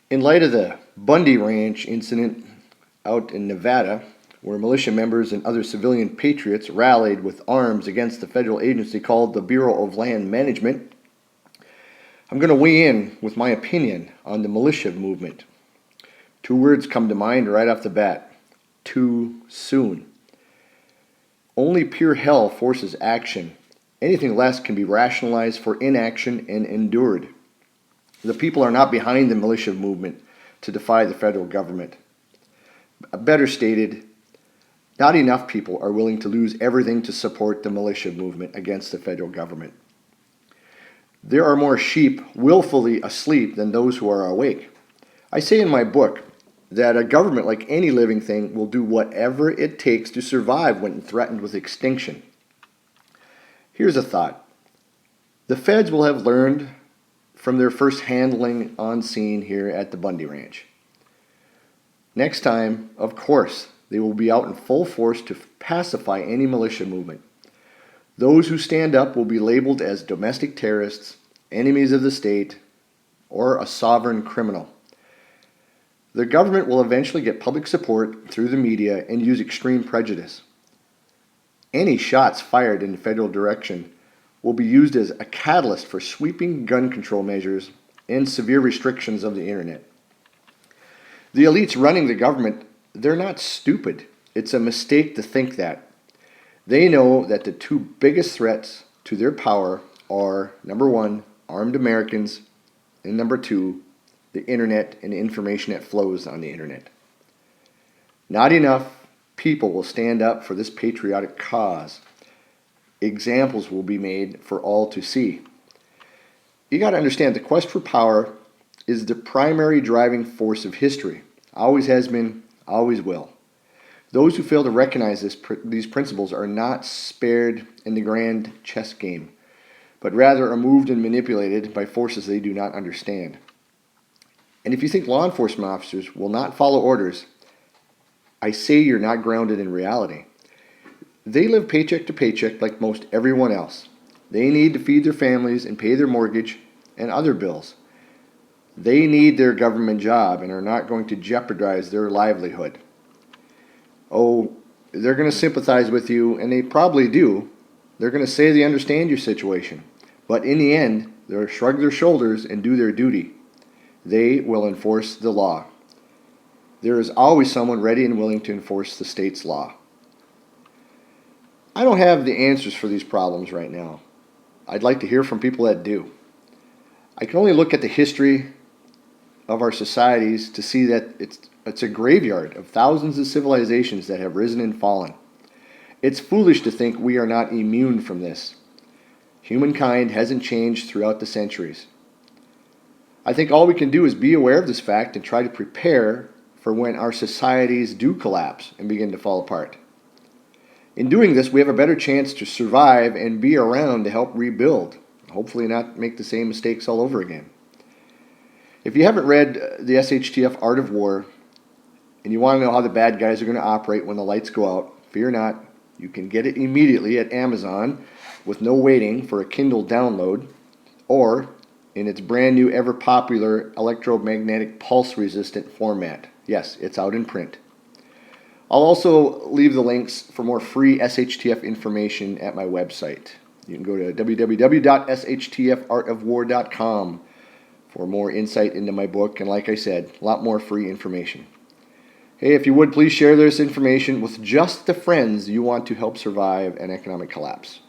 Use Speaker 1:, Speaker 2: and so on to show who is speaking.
Speaker 1: In light of the Bundy Ranch incident out in Nevada, where militia members and other civilian patriots rallied with arms against the federal agency called the Bureau of Land Management, I'm going to weigh in with my opinion on the militia movement. Two words come to mind right off the bat: too soon. Only pure hell forces action. Anything less can be rationalized for inaction and endured. The people are not behind the militia movement to defy the federal government. Better stated, not enough people are willing to lose everything to support the militia movement against the federal government. There are more sheep willfully asleep than those who are awake. I say in my book that a government, like any living thing, will do whatever it takes to survive when threatened with extinction. Here's a thought. The feds will have learned from their first handling on scene here at the Bundy Ranch. Next time, of course, they will be out in full force to pacify any militia movement. Those who stand up will be labeled as domestic terrorists, enemies of the state, or a sovereign criminal. The government will eventually get public support through the media and use extreme prejudice. Any shots fired in the federal direction will be used as a catalyst for sweeping gun control measures and severe restrictions of the internet. The elites running the government, they're not stupid. It's a mistake to think that. They know that the two biggest threats to their power are, number one, armed Americans, and number two, the internet and the information that flows on the internet. Not enough people will stand up for this patriotic cause. Examples will be made for all to see. You got to understand, the quest for power is the primary driving force of history. Always has been, always will. Those who fail to recognize these principles are not spared in the grand chess game, but rather are moved and manipulated by forces they do not understand. And if you think law enforcement officers will not follow orders, I say you're not grounded in reality. They live paycheck to paycheck like most everyone else. They need to feed their families and pay their mortgage and other bills. They need their government job and are not going to jeopardize their livelihood. Oh, they're going to sympathize with you, and they probably do. They're going to say they understand your situation. But in the end, they'll shrug their shoulders and do their duty. They will enforce the law. There is always someone ready and willing to enforce the state's law. I don't have the answers for these problems right now. I'd like to hear from people that do. I can only look at the history of our societies to see that it's a graveyard of thousands of civilizations that have risen and fallen. It's foolish to think we are not immune from this. Humankind hasn't changed throughout the centuries. I think all we can do is be aware of this fact and try to prepare for when our societies do collapse and begin to fall apart. In doing this, we have a better chance to survive and be around to help rebuild, hopefully not make the same mistakes all over again. If you haven't read the SHTF Art of War, and you want to know how the bad guys are going to operate when the lights go out, fear not. You can get it immediately at Amazon with no waiting for a Kindle download, or in its brand new ever popular electromagnetic pulse resistant format. Yes, it's out in print. I'll also leave the links for more free SHTF information at my website. You can go to www.shtfartofwar.com for more insight into my book, and like I said, a lot more free information. Hey, if you would, please share this information with just the friends you want to help survive an economic collapse.